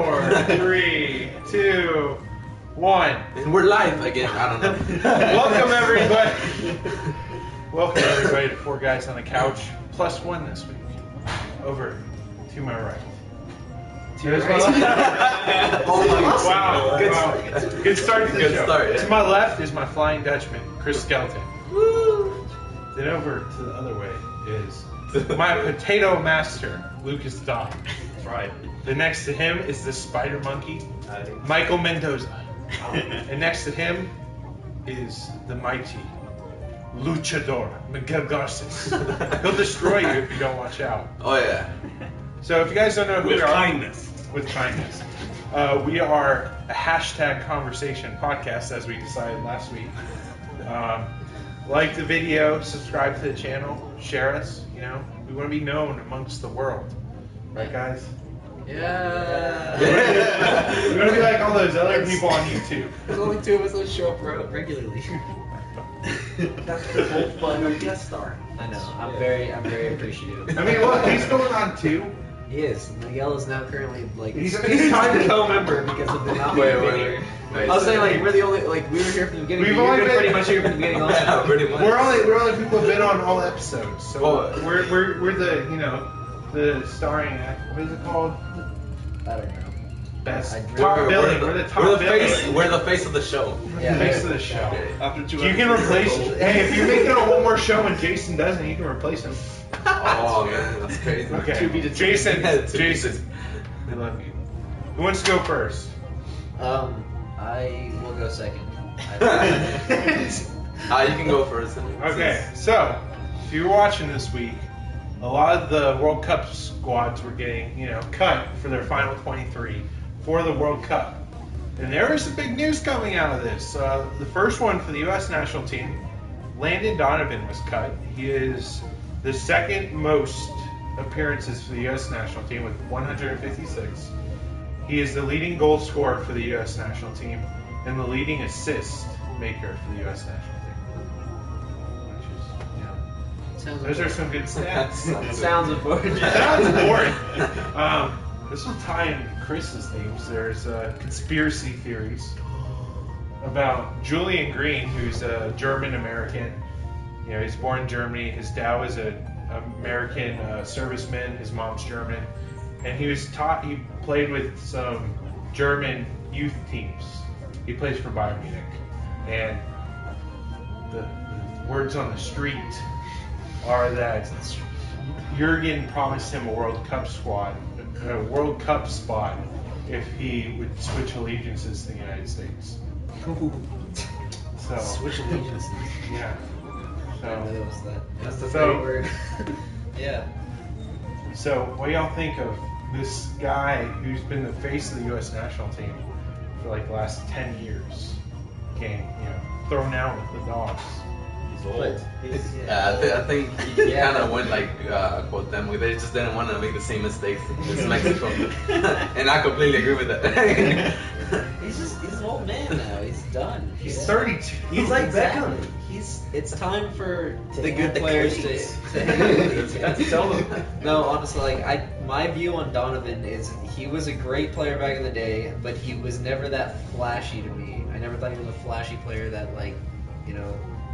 4, 3, 2, 1. And we're live again. I don't know. Welcome everybody. Welcome everybody to Four Guys on the Couch plus one this week. Over to my right. To your right. Wow. Good start to the show. Start, yeah. To my left is my Flying Dutchman, Chris Skelton. Woo! Then over to the other way is my Potato Master, Lucas Dodd. That's right. Then next to him is the Spider Monkey, Michael Mendoza. And next to him is the mighty Luchador, Miguel Garces. He'll destroy you if you don't watch out. Oh yeah. So if you guys don't know who With we are, kindness. with kindness, we are a hashtag conversation podcast, as we decided last week. Like the video, subscribe to the channel, share us. You know, we want to be known amongst the world, right, guys? Yeah. We want to be like all those other people on YouTube. There's only two of us that show up regularly. That's the whole fun of guest star. I know. I'm very appreciative. I mean, look, he's going on 2. He is. Miguel is now currently like He's trying to co-member because of the not being here. I was saying like we're the only we were here from the beginning. We've but only you're been- pretty much here from the beginning also. Yeah, pretty much. We're only people who've been on all episodes, so Well, we're the the starring act. What is it called? I don't know. Best I- top We're billing. the- We're the top we're the billing. face. We're the face of the show. Yeah. Face of the show. After 2 You can replace. Hey, if you're making it one more show and Jason doesn't, you can replace him. Oh man, that's crazy. Okay. To be determined. Jason. To be Jason. We love you. Who wants to go first? I will go second. You can go first. Okay, so if you're watching this week, a lot of the World Cup squads were getting, cut for their final 23 for the World Cup. And there was some big news coming out of this. The first one for the U.S. national team, Landon Donovan was cut. He is the second most appearances for the U.S. national team with 156. He is the leading goal scorer for the U.S. national team and the leading assist maker for the U.S. national team. Which is, Sounds those are some good stats. Sounds important. Sounds boring. This will tie in Chris's themes. There's conspiracy theories about Julian Green, who's a German American. He's born in Germany. His dad was an American serviceman. His mom's German, and he played with some German youth teams. He plays for Bayern Munich, and the words on the street are that Jurgen promised him a World Cup spot if he would switch allegiances to the United States. So Switch allegiances. yeah. I didn't know So that was that. That's the So- great word. Yeah. so what do y'all think of this guy who's been the face of the U.S. national team for like the last 10 years getting thrown out with the dogs? He's old. I think he kind of went like quote them. They just didn't want to make the same mistakes as Mexico, and I completely agree with that. He's an old man now. He's done. He's Yeah. 32. He's like Beckham. It's time for the good players to Tell them. No, honestly, my view on Donovan is he was a great player back in the day, but he was never that flashy to me. I never thought he was a flashy player that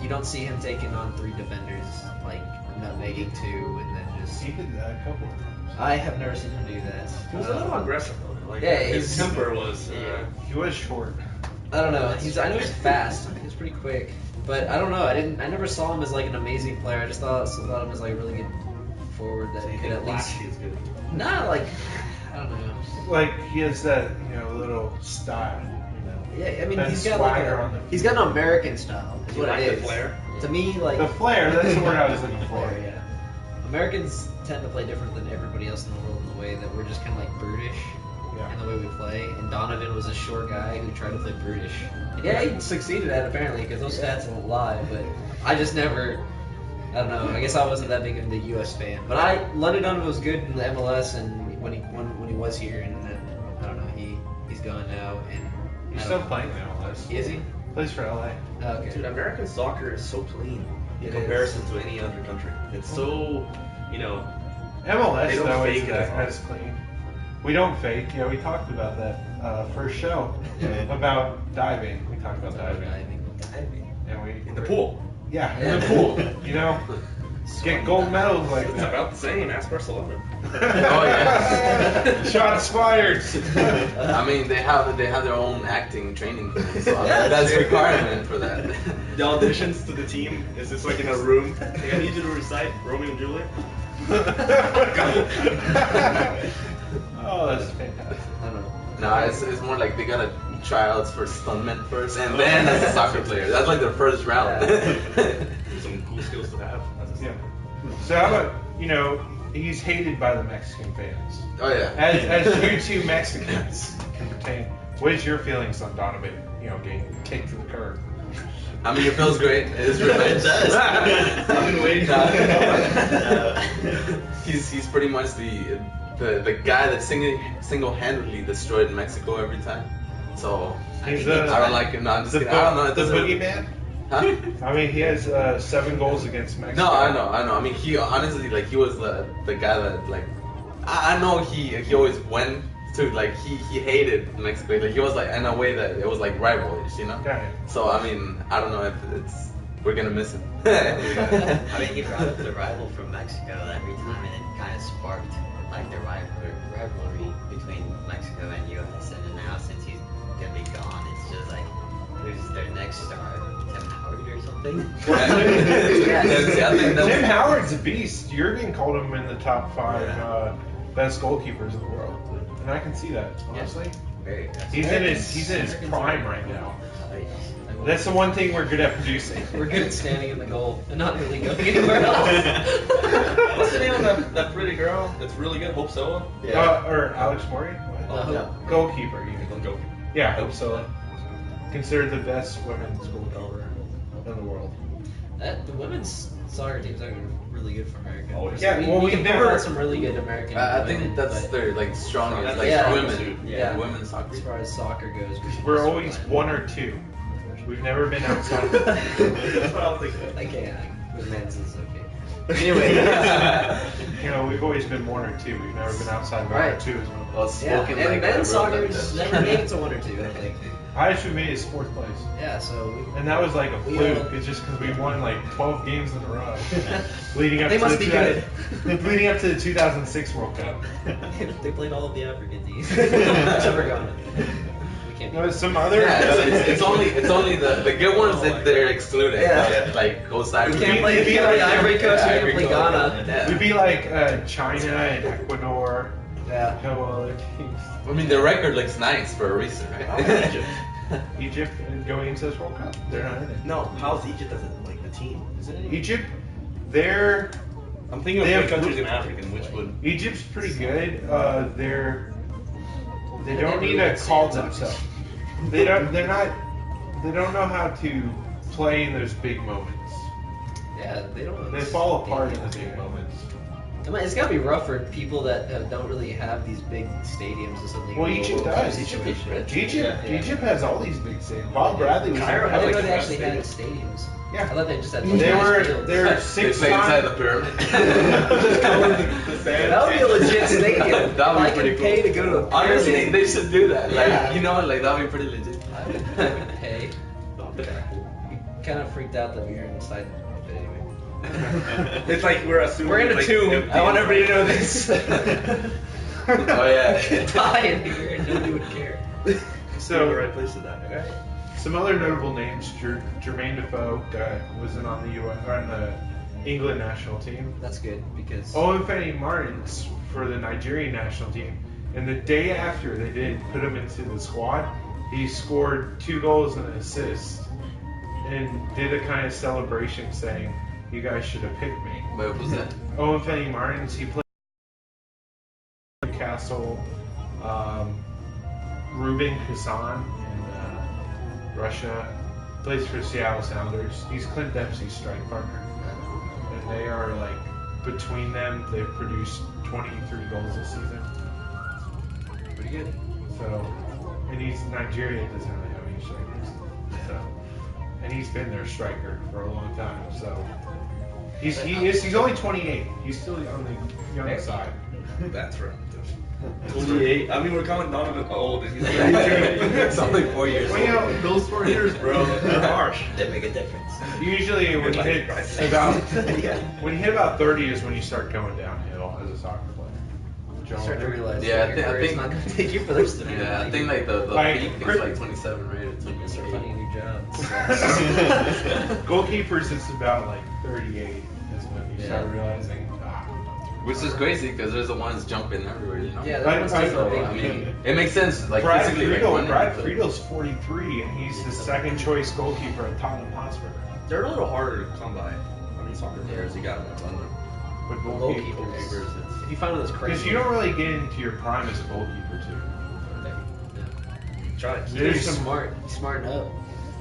you don't see him taking on 3 defenders, like nutmegging 2 and then just. He did that a couple of times. I have never seen him do that. He was a little aggressive though. Like, Yeah, his he's- temper was. He was short. I don't know. I know he's fast. He's pretty quick, but I don't know. I never saw him as like an amazing player. I just thought of him as like a really good forward that could at least. Flashy is good. Nah, like I don't know. Like he has that little style. Yeah, I mean That he's got like swagger on the he's got an American style. Is You what like it the is. flair? To me, like The flair. That's the word I was looking for. Flair, yeah. Americans tend to play different than everybody else in the world in the way that we're just kind of like brutish Yeah. in the way we play. And Donovan was a short guy who tried to play brutish. Yeah, he succeeded at it apparently because those stats won't lie. But I just never. I don't know. I guess I wasn't that big of the U.S. fan, but Landon Donovan was good in the MLS, and when he was here, and then I don't know, he's gone now, and He's still playing now. Is he? Plays for LA. Oh, okay. Dude, American soccer is so clean in It comparison to any other country. It's so, MLS They don't though fake is it as as clean. We don't fake. Yeah, we talked about that first show about diving. We talked about diving. And we In the pool. Yeah, in the pool. You know, get gold medals like It's that. about the same. Ask Barcelona. Oh yeah. Shots fired. I mean, they have their own acting training for them, so I mean, that's a requirement for that. The auditions to the team is just like in a room. Like, I need you to recite Romeo and Juliet. Oh, that's fantastic. I don't know. No, it's more like they gotta tryouts for stuntmen first, and then as a soccer player. That's like their first round. Some cool skills to have. As a Yeah. So how about, you know, he's hated by the Mexican fans. Oh yeah. As you two Mexicans can pertain, what is your feelings on Donovan, you know, getting kicked to the curb? I mean, it feels great. It is revenge. It does. I've been waiting. He's pretty much the guy that single-handedly destroyed Mexico every time. So He's I don't like it. No, I'm just kidding. I don't know. It the doesn't. boogeyman? Huh? I mean, he has 7 goals against Mexico. No, I know. I mean, he honestly, like, he was the guy that, like, I know he always went to, like, he hated Mexico. Like, he was, like, in a way that it was, like, rivalish, you know? Okay. So, I mean, I don't know if we're gonna miss him. I mean, he brought up the rival from Mexico every time, and it kind of sparked like the rivalry between Mexico and U.S. And then now, since he's gonna be gone, it's just like who's their next star, Tim Howard or something? I think that's- Tim Howard's a beast. Jurgen called him in the top 5 best goalkeepers in the world, and I can see that, honestly. Very impressive. He's in his prime right now. That's the one thing we're good at producing. We're good at standing in the goal and not really going anywhere else. What's the name of that pretty girl that's really good? Hope Solo? Or Alex Morgan? What? No. Goalkeeper, you Go, go. Yeah, Hope so. Considered the best women's goalkeeper in the world. The women's soccer team's actually really good for America. Always. Yeah, well, we've we've never had never. some really good American. I women, think that's but their, like, strongest, like, Yeah. women. Yeah. Women's soccer. as far as soccer goes, We're always 1 or 2. We've never been outside. That's what I was thinking. Okay, with men's is okay. Anyway, you know, we've always been 1 or 2. We've never been outside of 1 or Right. 2 as well. Well, Yeah, spoken and like men's a real soccer's left. never made it to 1 or 2, I think. I actually made it 4th place. Yeah, so And that was like a We fluke. all- It's just because we won like 12 games in a row. leading up They to must the be good. leading up to the 2006 World Cup. they played all of the African teams. Except for Ghana. We can't There was some other. Yeah, it's only the good ones that they're excluded. Yeah. Like Costa We Rica. can't play Ivory Coast, we Ivory can't play Coast. Ghana. Yeah. We'd be like China and Ecuador. Yeah. A couple other teams. I mean, the record looks nice for a reason, right? Egypt. Egypt going into this World Cup. They're not in it. No, how's Egypt as like the team? Is it any? Egypt, they're I'm thinking of They three have- countries in Africa, which would. Egypt's pretty good. They don't need to call themselves. They don't know how to play in those big moments. Yeah, they don't. They fall apart in the big moments. I mean, it's gotta be rough for people that don't really have these big stadiums or something. Well, Egypt does. Egypt is rich. Egypt Yeah. Egypt has all these big stadiums. Bob Bradley was Cairo in I had didn't know like they the actually had best stadiums. Yeah. I thought they just had. They were fields. they're They 6 play inside times. the pyramid. That would be a legit stadium. That would be I pretty could pay cool. to go to a Honestly, pyramid. they should do that. Like, Yeah. you know what? Like, that would be pretty legit. I would pay. Kind of freaked out that we were inside. But anyway. It's like we're assuming. We're in a like, tomb. empty I want everybody to know inside. this. Oh, yeah. Die in here and nobody would care. So the So right place to die. Right? some other notable names: Jermaine Defoe was in on the on the England national team. That's good because. Owen Fanny Martins for the Nigerian national team. And the day after they did put him into the squad, he scored 2 goals and an assist, and did a kind of celebration saying, "You guys should have picked me." What was that? Owen Fanny Martins, he played Newcastle, Ruben Hassan in Russia, plays for Seattle Sounders. He's Clint Dempsey's strike partner, and they are like between them, they've produced 23 goals this season. Pretty good. So, and he's Nigeria doesn't really have any strikers. So, and he's been their striker for a long time. So, he's only 28. He's still on the young side. That's right. 28. I mean, we're calling Donovan old, and he's 32. It's only 4 years Well, you old. know, Those 4 years, bro, they're harsh. They make a difference. usually when you hit Like- about Yeah. when you hit about 30 is when you start going downhill as a soccer player. You start to realize Yeah, that I your career's think- not going to take you for the rest of the Yeah, I think like the Like, peak Chris- is like 27, right? Or you start 28. finding a new job. Goalkeepers, it's about like 38 is when you start Yeah. realizing. Which is crazy because there's the ones jumping everywhere, you know? Yeah, I- that one's I- taking a So, big I leap. mean, it makes sense. Like, Brad physically, like, Friedel, running, Brad but- Friedel's 43 and he's the second choice goalkeeper at Tottenham Hotspur. They're a little harder to come by. How many soccer players you got in London? But Goalkeepers. goalkeepers. If you find one that's crazy. Because you don't really get into your prime as a goalkeeper too. Try it. You're There's some smart. You smarten up.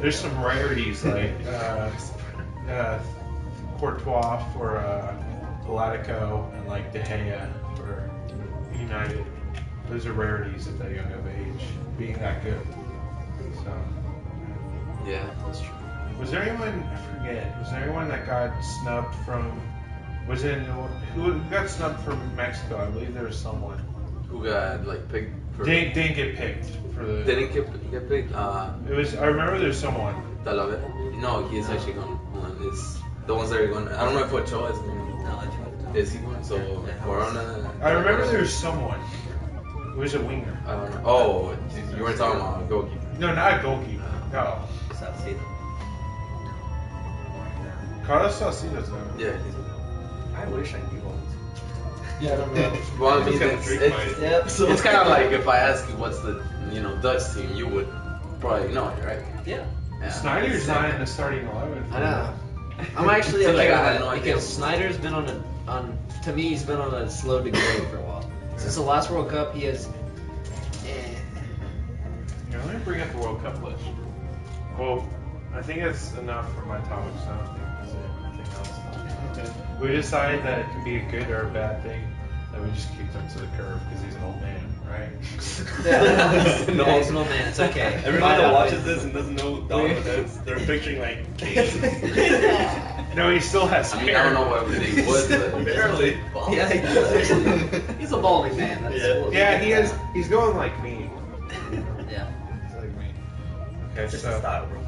there's some rarities like Courtois for Galatico and like De Gea for United. Those are rarities at that young of age, being that good. So, Yeah, that's true. was there anyone? I forget. Was there anyone that got snubbed from? Was it who got snubbed from Mexico? I believe there was someone. Who got, like, picked for... Didn't get picked for the. Didn't get picked? It was. I remember there's someone. Talavera? No, he's actually going. It's the ones that are going. I don't know if Ochoa is going. No, I tried. Is he going? So, Corona... I remember there was someone. It was a winger. I don't know. Oh, you were talking about a goalkeeper. No, not a goalkeeper. No. Salcido. Carlos Salcido's though. Yeah, he's... I wish I knew all Yeah, I don't know. Well, I I'm mean, just gonna it's, drink it's, mine. Yep. it's kind of like if I ask you what's the, Dutch team, you would probably know it, right? Yeah. Yeah. Snyder's not in the starting 11. I know. I'm actually So, okay like, I with had that no idea. because Snyder's been to me he's been on a slow degrade for a while. Since the last World Cup, he has. Here, let me bring up the World Cup list. Well, I think that's enough for my topics. I don't think there's anything else. We decided that it can be a good or a bad thing that we just kicked him to the curb because he's an old man, right? Yeah, he's an old man. It's okay. Everyone Fine, that I'll watches wait. this and doesn't know Donovan, they're picturing like kids. No, he still has I hair. mean, I don't know what they would, but Barely. Yeah, he's a balding man. That's Yeah. cool. Yeah, he is. He's going like me. Yeah. He's like me. Okay, Just so style, bro.